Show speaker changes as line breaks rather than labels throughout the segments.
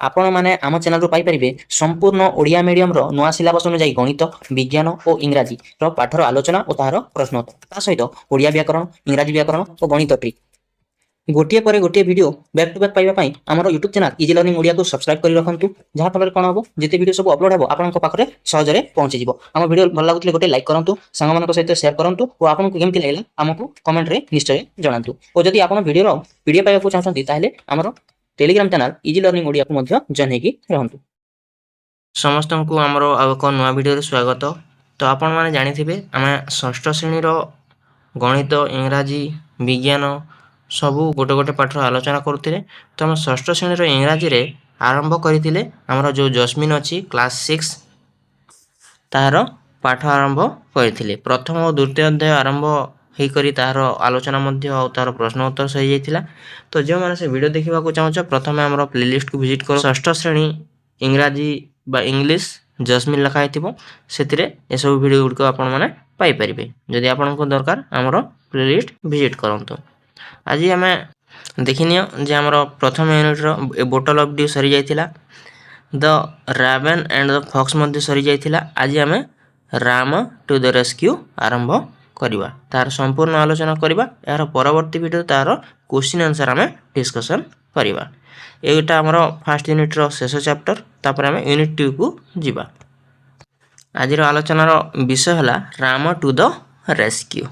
आपण माने आम चैनल पाई परिबे संपूर्ण ओडिया मीडियम रो नुआ सिलेबस अनुसार गणित विज्ञान और इंग्राजी रो पाठर आलोचना और तार प्रश्नोत्तर सहित ओडिया व्याकरण इंग्राजी व्याकरण और गणित ट्रिक गोटे पर गोटे वीडियो बैक टू बैक पाइबा पई हमर YouTube channel easy learning Odia को सब्सक्राइब करि रखंतु जहा फल कोन हबो जेते वीडियो सब अपलोड हबो आपन को पाखरे सहजरे पहुंची जिवो हम वीडियो भल लागुतले गोटे लाइक करंतु संग मन को सहित शेयर करंतु और आपन को केमति लागला हमकु कमेंट रे निश्चय जणांतु और जदि आपन वीडियो रो पीडीएफ पाइबा को चाहछंती ताहेले हमर Telegram channel easy learning Odia को मध्य जॉइन हेकी रहंतु। समस्त को हमर आ एक नवा वीडियो रे स्वागत। तो आपन माने जानि थिबे आमे षष्ठ श्रेणी रो गणित इंग्राजी विज्ञान सबू गोटे गोटे पाठ आलोचना करते। तो हम षष्ठ श्रेणी इंग्राजी रे आरंभ करते आमर जो जस्मिन अच्छी क्लास 6 तार पाठ आरंभ करते प्रथम और द्वितीय अध्याय आरंभ होकर तार आलोचना तार प्रश्न उत्तर सही जाइथिला। तो जो मैंने से वीडियो देखा चाहो प्रथम आम प्लेलिस्ट को विजिट कर षष्ठ श्रेणी इंग्राजी बा इंग्लिश जस्मिन लिखाई से सब वीडियो गुड़िक आपरे जदि आपको दरकार आमर प्लेलिस्ट विजिट करूँ। आज आम देखनी जे आमर प्रथम यूनिट बोटल ऑफ ड्यू सरी जाइथिला द रावेन एंड द फॉक्स मध्य सरी जाइथिला। आज आम राम टू द रेस्क्यू आरंभ करवा तार संपूर्ण आलोचना करवा यार परवर्ती वीडियो तार क्वेश्चन आंसर आम डिस्कशन करवा। एटा आमर फर्स्ट यूनिट रो शेष चैप्टर तापर आम यूनिट 2 को जीवा। आज आलोचनार विषय है राम टू द रेस्क्यू।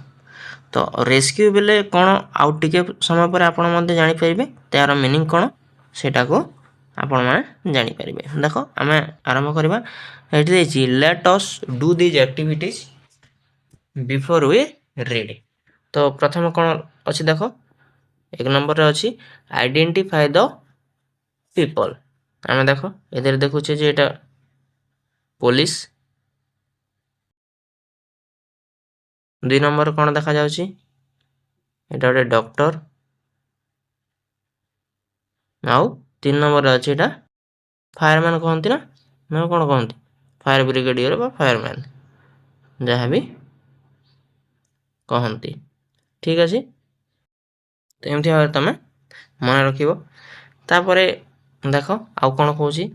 तो रेस्क्यू बेले कौन आउ टिके समय पर आपण जानी पारिबे तार मीनिंग कौन सेटा को आपण माने जानी पारिबे। देखो आम आरंभ करवा एठी देछि let us do this activities before we read. तो प्रथम कौन अच्छी देख एक नंबर अच्छी आइडेंटिफाई द पीपल। आम देख ए देखुचे जे एटा पुलिस। दुई नंबर कौन देखा जाउची एटा गोटे डॉक्टर। आउ 3 नंबर अच्छी एटा फायरमैन कहती ना ना कौन कहती फायर ब्रिगेडियर बा फायरमैन जहाँ भी कहती। ठीक अच्छे तो एमती भाव तुम मन रख। तापर देख आउ कौन कौची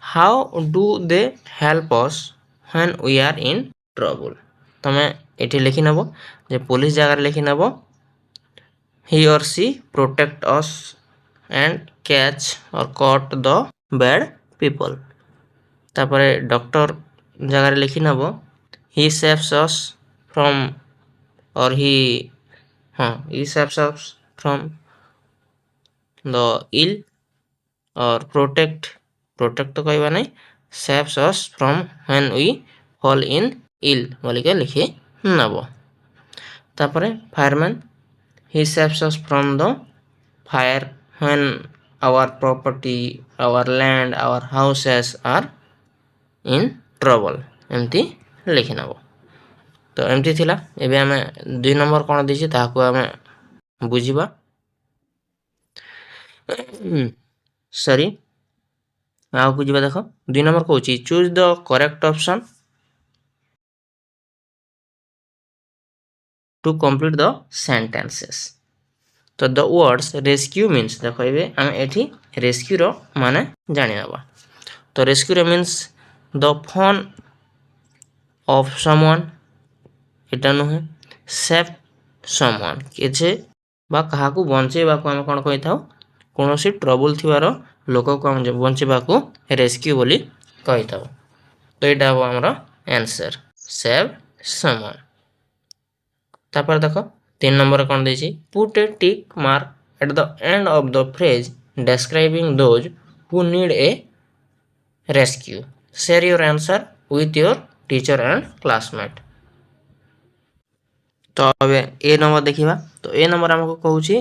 how do they help us when we are in trouble. तुम ये लिखि नब जे पुलिस जगह लिखि नब ही और सी प्रोटेक्ट अस एंड कैच और कट द बैड पीपल। तापर डॉक्टर जगह लिखि नब ही सेव्स अस फ्रॉम और he saves us from the ill और protect तो कहवा नहीं saves us from when we fall in ill बोल के लिखे नब। तापर fireman he saves us from the fire when our property our land our houses are in trouble एमती लिखि नब। तो एमती थिला एबे आमे 2 नंबर कोन दिछि ताको आमे बुझिबा। सॉरी आउ बुझिबा देखो 2 नंबर कहूची choose the correct option to complete the sentences. तो द वर्ड्स रेस्क्यू मीन्स देखो एबे आमे एठी रेस्क्यू रो माने जानि नबा। तो रेस्क्यू रो means the fun of someone एटा नुहे सेफ समवन किछे बा कहा को बंचेबा को हम कोन कहि थाउ कोनोसी ट्रबल थिवार लोक को हम बंचेबा को रेस्क्यू बोली कहि थाउ। तो एटा हो हमरा आंसर सेव समवन। तापर देखो 3 नंबर कोन देछि put a tick mark at the end of the phrase describing those who need a rescue share your answer with your teacher and classmate. तो अब ए नंबर देखिबा। तो ए नंबर हमको कहूची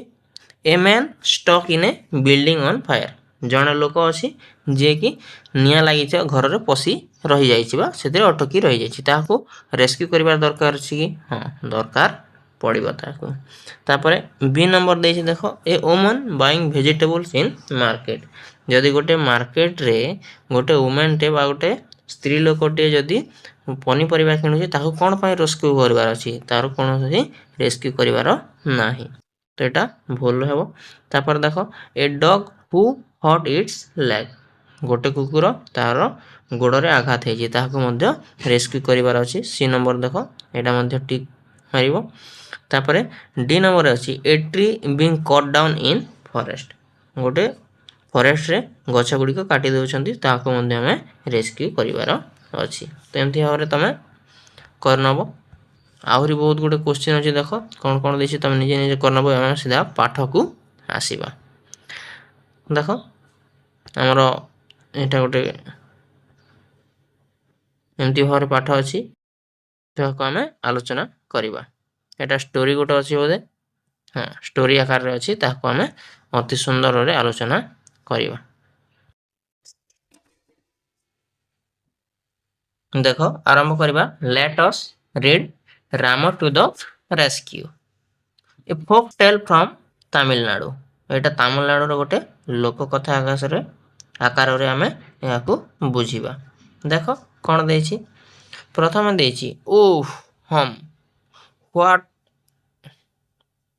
a man stuck in a building on fire जने लोक अछि जे कि निया लागि छ घर रे पसी रहि जाई छिबा सेते अटकी रहि जाई छि ताको रेस्क्यू करिवार दरकार छि कि हां दरकार पड़िबा ताको। तापरे बी नंबर देछि देखो a woman buying vegetables in market. जदि गोटे मार्केट रे गोटे वुमन टे बा गोटे स्त्री लोकटे जदि पनीपरिया किणुचे ताको कौन पाई रेस्क्यू करबार अछि तार कोनोसी रेस्क्यू करबार नाही। तो एटा भूल हेबो। तापर देखो ए डॉग हु हट इट्स लेग गोटे कुकुर तार गोड़े आघात होती ताकू रेस्क्यू करार अच्छी सी नंबर देख यहाँ टिक मार तापर डी नंबर अच्छी a tree being cut down in forest गोटे फॉरेस्ट रे गछ गुड़िक काटी दौरान ताकू आम रेस्क्यू करार अच्छी तो एमती भाव में तुम करनब आहरी बहुत गुटे क्वेश्चन अच्छी देख कौन कौन देखिए तुम निजे निजे करनब आम सीधा पाठ को आसवा देख आमर यहाँ गोटे एमती भाव में पाठ अच्छी आम आलोचना करवा एटा स्टोरी गोटे अच्छी बोधे हाँ स्टोरी आकार अच्छी आम अति सुंदर आलोचना करवा देख आरंभ करवा let us read Rama to the rescue a folk tale from Tamil Nadu एटा तमिलनाडु गोटे लोककथा आकार आम यहाँ बुझा देख कौन दे प्रथम दे ओह हम व्हाट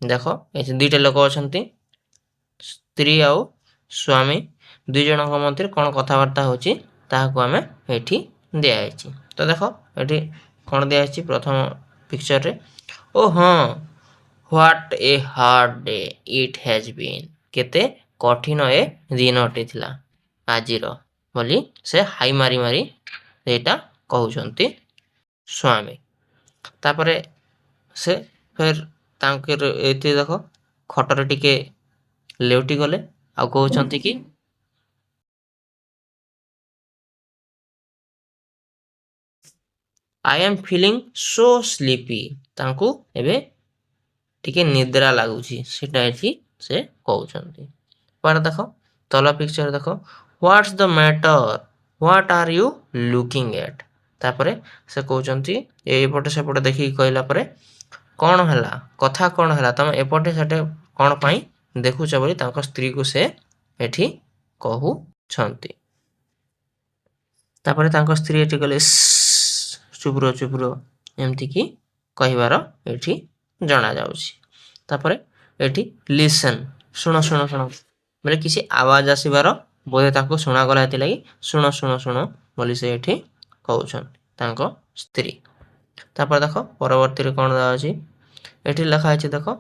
देख ये दुईटा लोक अच्छा स्त्री आउ स्वामी दुई जन मध्य कौन कथबार्ता होची ताहाको आमे एठी दिखाई तो देख ये कौन दिखाई प्रथम पिक्चर रे ओ हाँ what a hard day it has been केते कठिन ए दिनटी थिला आजिर बोली से हाई मारी मारी एटा कहउछंती स्वामी तापरे से फिर तांकर एते देख खटर टिके लेउटी गले आ कहउछंती कि I am feeling so sleepy तांको एबे टिके निद्रा लागुची सेटा एठी से कहउछंती पर देख तला पिक्चर देख what's the matter what are you looking at तापरे से कहउछंती एपटे सेपटे देखि कहला परे कौन है कथा कौन है तुम एपटे सेटे कौन पाई देखुच बोली तांको स्त्री को से एठी कहउछंती तापरे तांको स्त्री एठी कहले चुपरो चुपरो एमती की कहिबार एठी जाना जाउची तापरे एठी लिसन सुनो सुनो सुनो बोले किसी आवाज आसीबार बोधे ताको सुना गला हेति लागि सुनो सुनो सुनो बोली से एठी कहउछन तांको स्त्री तापर देखो परवर्ती रे कोन दा अछि एठी लिखा अछि देखो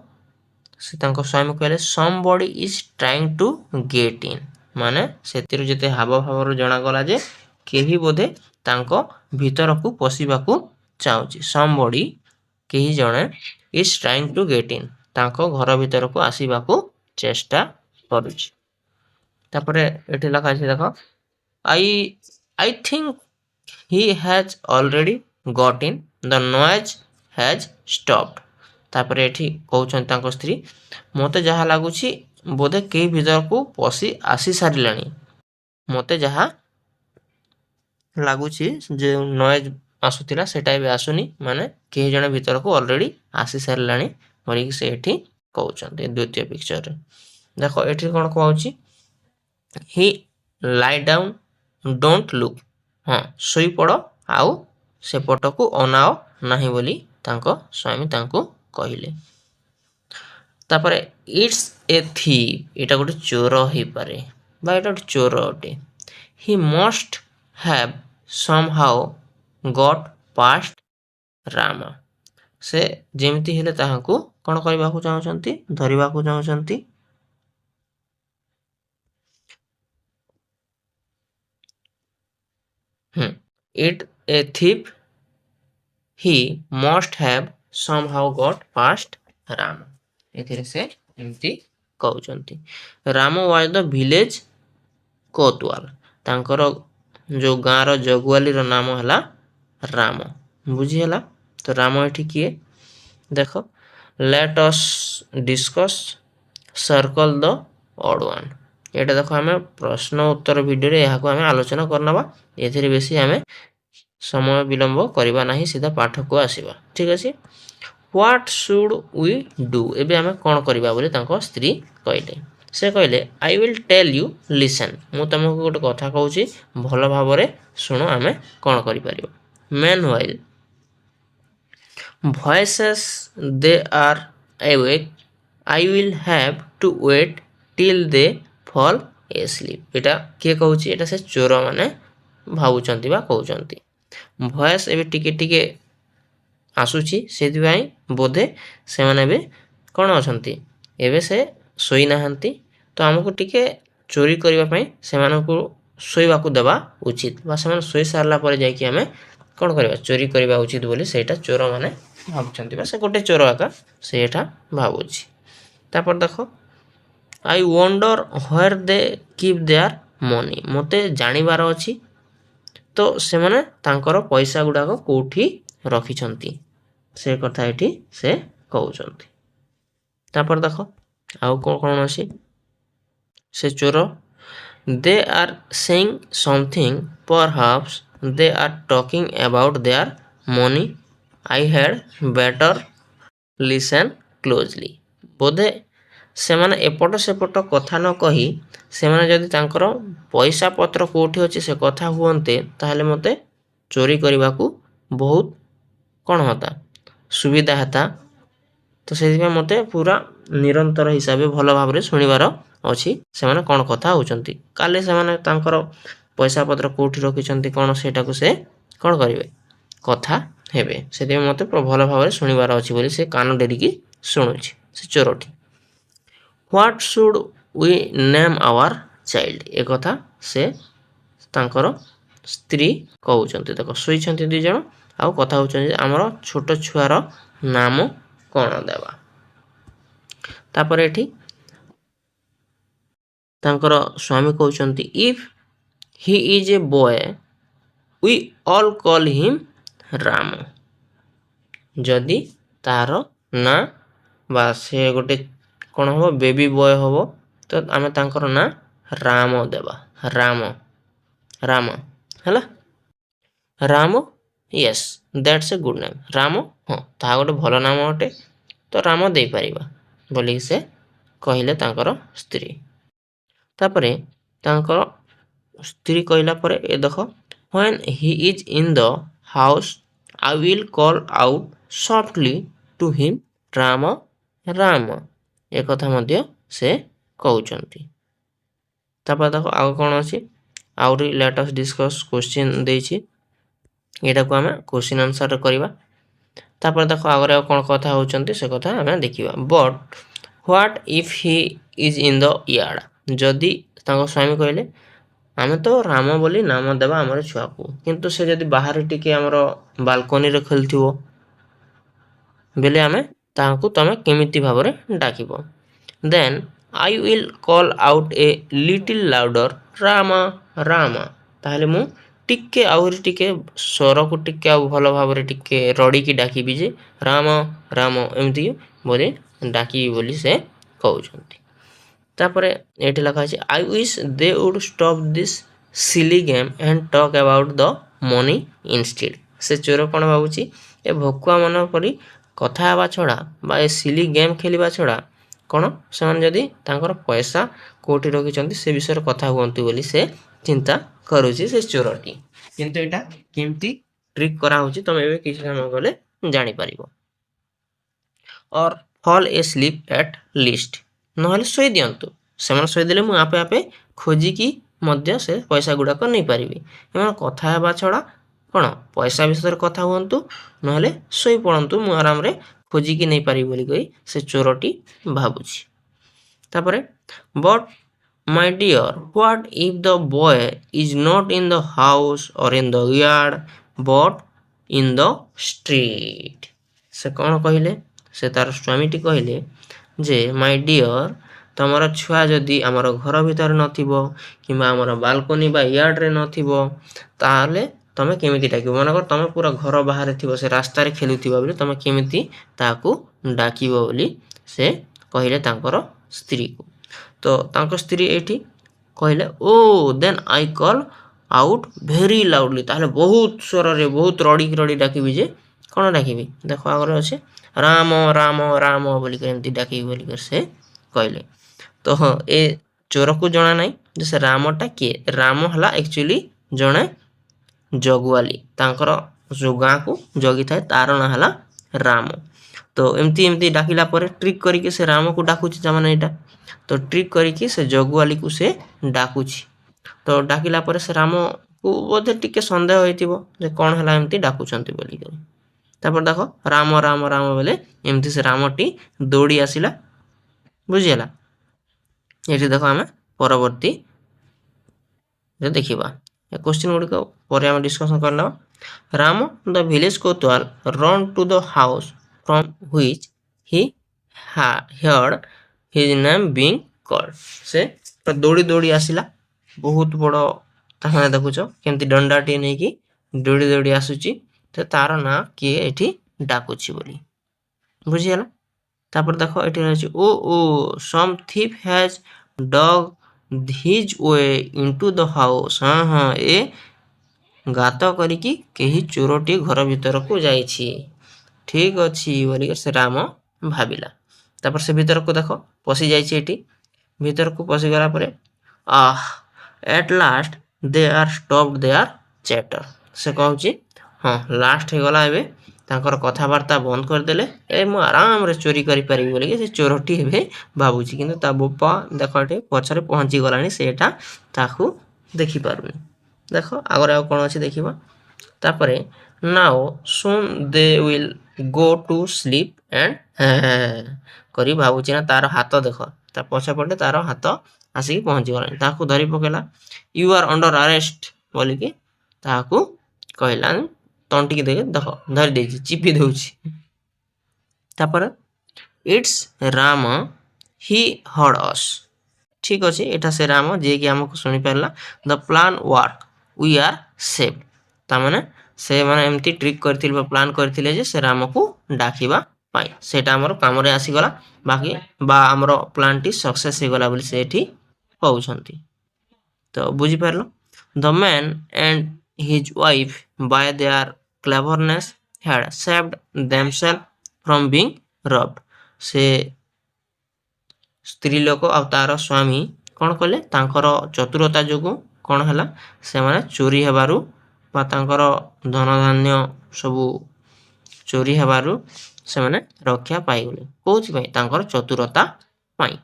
से तांको स्वामी कहले somebody is trying to get in माने सेतिर जते हाव भावर जणा गला जे केही बोधे तांको भीतर को पसिबा को चाउची समबडी केही जणे is trying to get in तांको घर भीतर को आसीबा को चेष्टा करूची तापरे एठी लिखा अछि देखो I think he has already got in the noise has stopped तापरे एठी कहउछन तांको स्त्री मोते जहा लागुची बोधे के भीतर को पसी आसी सारिलानी मोते जहा लागुची जे नॉइज आसुतिला सेटा भी आसुनी माने के जने भीतर को ऑलरेडी आसी सारिलानी बोली से एठी कहउछन द्वितीय पिक्चर रे देखो एठी कोन कहउची he lie down don't look हाँ सोई पड़ आउ से पट को अनाओ नहीं बोली तांको स्वामी तांको कहिले तापरे इट्स ए थीप एटा गोटे चोर ही पारे बा एटा गोटे चोर अटे he must have somehow got past Ram से जेमती हेले ताहाको कोन करबा को चाहउछंती धरिबा को चाहउछंती it a thief he must have somehow got past ram एथिरे से एमती कहउचंती राम वाज द विलेज कोतवाल तांकर जो गाँ रो जगुआली रो नाम हला राम बुझी हला तो राम एठी किए देखो let us discuss circle the odd one एटा देखो हमें प्रश्न उत्तर वीडियो रे यहाँ को हमें आलोचना करनबा एथिरे बेसी हमें समय विलंब करबा नहीं सीधा पाठ को आसीबा ठीक अछि व्हाट शुड वी डू एबे हमें कोन करबा बोले तांको स्त्री कहले से कहले I will tell you listen मु तुमको गोटे कथा कहूची भलो भाबरे सुनो हमें कोन करि परिबो meanwhile voices they are awake I will have to wait till they fall
asleep। ଏଟା କିଏ କହୁଛି? ଏଟା ସେ ଚୋର ମାନେ ଭାବୁଛନ୍ତି ବା କହୁଛନ୍ତି। ଭଏସ୍ ଏବେ ଟିକେ ଟିକେ ଆସୁଛି, ସେଥିପାଇଁ ବୋଧେ ସେମାନେ ଏବେ କ'ଣ ଅଛନ୍ତି? ଏବେ ସେ ଶୋଇନାହାନ୍ତି। ତ ଆମକୁ ଟିକେ ଚୋରି କରିବା ପାଇଁ ସେମାନଙ୍କୁ ଶୋଇବାକୁ ଦେବା ଉଚିତ, ବା ସେମାନେ ଶୋଇ ସାରିଲା ପରେ ଯାଇକି ଆମେ କ'ଣ କରିବା? ଚୋରି କରିବା ଉଚିତ ବୋଲି ସେଇଟା ଚୋରମାନେ ଭାବୁଛନ୍ତି, ବା ସେ ଗୋଟେ ଚୋର ଆକା ସେଇଟା ଭାବୁଛି। ତାପରେ ଦେଖ, I wonder where they keep their money. ମୋତେ ଜାଣିବାର ଅଛି ତ ସେମାନେ ତାଙ୍କର ପଇସା ଗୁଡ଼ାକ କେଉଁଠି ରଖିଛନ୍ତି, ସେ କଥା ଏଠି ସେ କହୁଛନ୍ତି। ତାପରେ ଦେଖ ଆଉ କ'ଣ ଅଛି? ସେ ଚୋର, they are saying something perhaps they are talking about their money I had better listen closely. ବୋଧେ ସେମାନେ ଏପଟ ସେପଟ କଥା ନ କହି ସେମାନେ ଯଦି ତାଙ୍କର ପଇସା ପତ୍ର କେଉଁଠି ଅଛି ସେ କଥା ହୁଅନ୍ତେ, ତାହେଲେ ମୋତେ ଚୋରି କରିବାକୁ ବହୁତ କ'ଣ ହୁଅନ୍ତା? ସୁବିଧା ହେତା। ତ ସେଥିପାଇଁ ମୋତେ ପୁରା ନିରନ୍ତର ହିସାବରେ ଭଲ ଭାବରେ ଶୁଣିବାର ଅଛି ସେମାନେ କ'ଣ କଥା ହେଉଛନ୍ତି। କାଲି ସେମାନେ ତାଙ୍କର ପଇସା ପତ୍ର କେଉଁଠି ରଖିଛନ୍ତି କ'ଣ, ସେଇଟାକୁ ସେ କ'ଣ କରିବେ? କଥା ହେବେ। ସେଥିପାଇଁ ମୋତେ ଭଲ ଭାବରେ ଶୁଣିବାର ଅଛି ବୋଲି ସେ କାନ ଡେରିକି ଶୁଣୁଛି ସେ ଚୋରଟି। What should we name our child. ଏ କଥା ସେ ତାଙ୍କର ସ୍ତ୍ରୀ କହୁଛନ୍ତି। ଦେଖ, ଶୋଇଛନ୍ତି ଦୁଇ ଜଣ ଆଉ କଥା ହେଉଛନ୍ତି ଆମର ଛୋଟ ଛୁଆର ନାମ କ'ଣ ଦେବା। ତାପରେ ଏଠି ତାଙ୍କର ସ୍ୱାମୀ କହୁଛନ୍ତି, if he is a boy we all call him Ram. ଯଦି ତାର ନାଁ ବା ସେ ଗୋଟେ କ'ଣ ହେବ? ବେବି ବୟ ହେବ, ତ ଆମେ ତାଙ୍କର ନାଁ ରାମ ଦେବା। ରାମ ହେଲା। Ram, Yes that's A good name. Ram, ହଁ ତାହା ଗୋଟେ ଭଲ ନାମ ଅଟେ, ତ ରାମ ଦେଇପାରିବା ବୋଲିକି ସେ କହିଲେ ତାଙ୍କର ସ୍ତ୍ରୀ। ତାପରେ ତାଙ୍କର ସ୍ତ୍ରୀ କହିଲା ପରେ ଏ ଦେଖ, when he is in the house I will call out softly to him Ram Ram. ଏ କଥା ମଧ୍ୟ ସେ କହୁଛନ୍ତି। ତାପରେ ଦେଖ ଆଉ କ'ଣ ଅଛି? ଆହୁରି ଲେଟ୍ ଅସ୍ ଡିସ୍କସ୍ କ୍ୱେଶ୍ଚିନ୍ ଦେଇଛି, ଏଇଟାକୁ ଆମେ କ୍ୱେଶ୍ଚିନ୍ ଆନ୍ସର୍ କରିବା। ତାପରେ ଦେଖ ଆଗରେ ଆଉ କ'ଣ କଥା ହେଉଛନ୍ତି ସେ କଥା ଆମେ ଦେଖିବା। But what if he is in the yard. ଯଦି ତାଙ୍କ ସ୍ୱାମୀ କହିଲେ ଆମେ ତ ରାମ ବୋଲି ନାମ ଦେବା ଆମର ଛୁଆକୁ, କିନ୍ତୁ ସେ ଯଦି ବାହାରେ ଟିକେ ଆମର ବାଲକୋନିରେ ଖେଳୁଥିବ ବେଲେ ଆମେ ତାହାକୁ ତମେ କେମିତି ଭାବରେ ଡାକିବ? Then I will call out a little louder Ram Ram. ତାହେଲେ ମୁଁ ଟିକେ ଆହୁରି ଟିକେ ସ୍ୱରକୁ ଟିକେ ଆଉ ଭଲ ଭାବରେ ଟିକେ ରଡ଼ିକି ଡାକିବି ଯେ ରାମ ରାମ, ଏମିତି ବୋଧେ ଡାକିବି ବୋଲି ସେ କହୁଛନ୍ତି। ତାପରେ ଏଠି ଲେଖା ଅଛି, I wish they would stop this silly game and talk about the money instead. ସେ ଚୋର କ'ଣ ଭାବୁଛି? ଏ ଭକୁଆ ମନ ପରି କଥା ହେବା ଛଡ଼ା ବା ଏ ସିଲି ଗେମ୍ ଖେଳିବା ଛଡ଼ା କ'ଣ ସେମାନେ ଯଦି ତାଙ୍କର ପଇସା କେଉଁଠି ରଖିଛନ୍ତି ସେ ବିଷୟରେ କଥା ହୁଅନ୍ତୁ ବୋଲି ସେ ଚିନ୍ତା କରୁଛି ସେ ଚୋରଟି। କିନ୍ତୁ ଏଇଟା କେମିତି ଟ୍ରିକ୍ କରାହେଉଛି ତମେ ଏବେ କିଛି ସମୟ ଗଲେ ଜାଣିପାରିବ। ଅର୍ ଫଲ୍ ଏ ସ୍ଲିପ୍ ଏଟ୍ ଲିଷ୍ଟ। ନହେଲେ ଶୋଇ ଦିଅନ୍ତୁ। ସେମାନେ ଶୋଇଦେଲେ ମୁଁ ଆପେ ଆପେ ଖୋଜିକି ମଧ୍ୟ ସେ ପଇସା ଗୁଡ଼ାକ ନେଇପାରିବି। ଏମାନେ କଥା ହେବା ଛଡ଼ା କ'ଣ ପଇସା ବିଷୟରେ କଥା ହୁଅନ୍ତୁ, ନହେଲେ ଶୋଇ ପଡ଼ନ୍ତୁ, ମୁଁ ଆରାମରେ ଖୋଜିକି ନେଇପାରିବି ବୋଲି କହି ସେ ଚୋରଟି ଭାବୁଛି। ତାପରେ but my dear what if the boy is not in the house or in the yard but in the street. ସେ କ'ଣ କହିଲେ? ସେ ତାର ସ୍ୱାମୀଟି କହିଲେ ଯେ ମାଇ ଡିଅର୍, ତମର ଛୁଆ ଯଦି ଆମର ଘର ଭିତରେ ନଥିବ କିମ୍ବା ଆମର ବାଲକୋନି ବା ୟାର୍ଡ଼ରେ ନଥିବ, ତାହେଲେ ତମେ କେମିତି ଡାକିବ? ମନେକର ତମେ ପୁରା ଘର ବାହାରେ ଥିବ, ସେ ରାସ୍ତାରେ ଖେଳୁଥିବ ବୋଲି ତମେ କେମିତି ତାହାକୁ ଡାକିବ ବୋଲି ସେ କହିଲେ ତାଙ୍କର ସ୍ତ୍ରୀକୁ। ତ ତାଙ୍କ ସ୍ତ୍ରୀ ଏଇଠି କହିଲେ, oh then I call out very loudly. ତାହେଲେ ବହୁତ ସ୍ୱରରେ ବହୁତ ରଡ଼ି ଡାକିବି ଯେ କ'ଣ ଡାକିବି? ଦେଖ ଆଗରେ ଅଛି ରାମ ରାମ ରାମ ବୋଲିକରି ଏମିତି ଡାକିବି ବୋଲିକରି ସେ କହିଲେ। ତ ହଁ, ଏ ଚୋରକୁ ଜଣା ନାହିଁ ଯେ ସେ ରାମଟା କିଏ। ରାମ ହେଲା ଆକ୍ଚୁଆଲି ଜଣେ ଜଗୁଆଲି, ତାଙ୍କର ଯେଉଁ ଗାଁକୁ ଜଗିଥାଏ ତାର ନାଁ ହେଲା ରାମ। ତ तो एमती एमती डाकिला परे ट्रिक करिके से राम को डाकुची तामाने एटा तो ट्रिक करिके से जगुआली को से डाकुची तो डाकिला परे से राम को बोधे टिके संदेह होइतिबो जे कोन हला एमती डाकुचंती बोली करी तापर देखो राम राम राम बोले एमती से रामटी दौड़ी आसिला बुझिला एठी देखो आमे परवर्ती जे देखिबा ए क्वेश्चन गुडी को परे हम डिस्कशन करला Ram the village kotwal ran to the house from which he heard his name being called से तो दौड़ी दौड़ी आसिला बहुत बड़ो ताहा देखुछ केमती डंडाटी नै कि दौड़ी दौड़ी आसुची तो तार ना किए एठी डाकुची बोली बुझियला तापर देखो एठी रहछि ओ सम thief has dug his way into the house हां हां ए गात करिकी केही चोरटी घर भीतर को जाईछि ठीक अछि बोली से राम भाबिला तापर से भीतर को देखो पसी जाईछि एठी भीतर को पसी गला परे at last they are stopped their chatter से कहउछि हां लास्ट हे गला एबे तांकर कथावार्ता बंद कर देले ए मु आराम रे चोरी करि पारि बोली के से चोरटी हेबे भाबुछि किंतु ता बोपा देखटे पछरे पहुंची गलानी सेटा ताकू देखि पारुनी देखो आगर आ कोन अछि देखिबा तापरे now soon they will go to sleep and करी भाबुछि ना तार हाथ देखो ता पछे पटे तार हाथ आसी पहुंची गलानी ताकू धरि पकेला यू आर अंडर अरेस्ट बोली के ताकू कहला तंटी के देखो धरि देछि चिपी दउछि तापर it's Ram he heard us ठीक अछि एटा से राम जे कि हमको सुनि परला the plan work we are saved ता माने से माने एमती ट्रिक करथिल बा प्लान करथिले जे से राम को डाकिबा पाई सेटा हमर काम रे आसी गला बाकी बा हमर प्लान टी सक्सेस हे गला बोली से एठी कहउछंती तो बुझी परलो the man and his wife by their cleverness had saved themselves from being robbed से स्त्री लोक आ तार स्वामी कोन कले तांकर चतुरता जोगु कोन हला से माने चोरी हेबारु बा तांकर धन धान्य सब चोरी हेबारु से माने रक्षा पाई गेले कोछि पई तांकर चतुरता पाई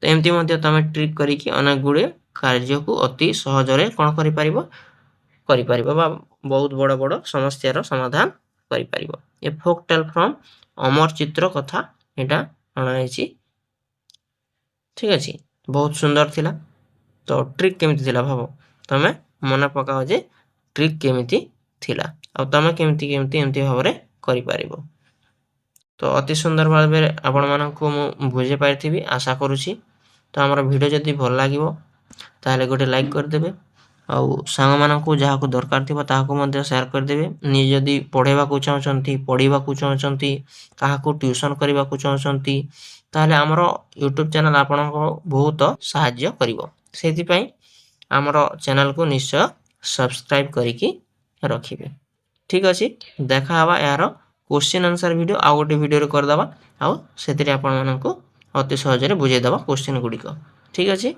तो एमती मध्ये तमे ट्रिक करी कि अनेक गुडे कार्य को अति सहज रे कोन करि परिबो बा बहुत बड़ बड़ समस्या समाधान करि परिबो ए फोक टेल फ्रॉम अमर चित्र कथा एटा अणाइछि ठीक अछि बहुत सुंदर थिला तो ट्रिक केमिति थिला भाबो तमे मने पकाओ जे ट्रिक केमिति थिला आ तमे केमिति एमती भाबरे करि परिबो तो अति सुंदर भाबरे आपण माननको मु बुझे पाइथिबी आशा करूछि तो हमर वीडियो जदी भल लागिवो ताले गोटे लाइक कर देबे आउ सांग माननको जहा को दरकार थिबा ताहा को मध्ये शेयर कर देबे नि जदी पढेबा को चाहचंती पढिबा को चाहचंती काहा को ट्यूशन करबा को चाहचंती ताले हमरो YouTube चैनल आपनको बहुत सहाय्य करिवो सेति पई हमरो चैनल को निश्चय सब्सक्राइब करिकि रखिबे ठीक अछि देखा हवा यार क्वेश्चन आंसर वीडियो आ गोटे वीडियो रे कर दबा आ सेति रे आपण माननको अति सहज रे बुझे दबा क्वेश्चन गुडी को ठीक अछि।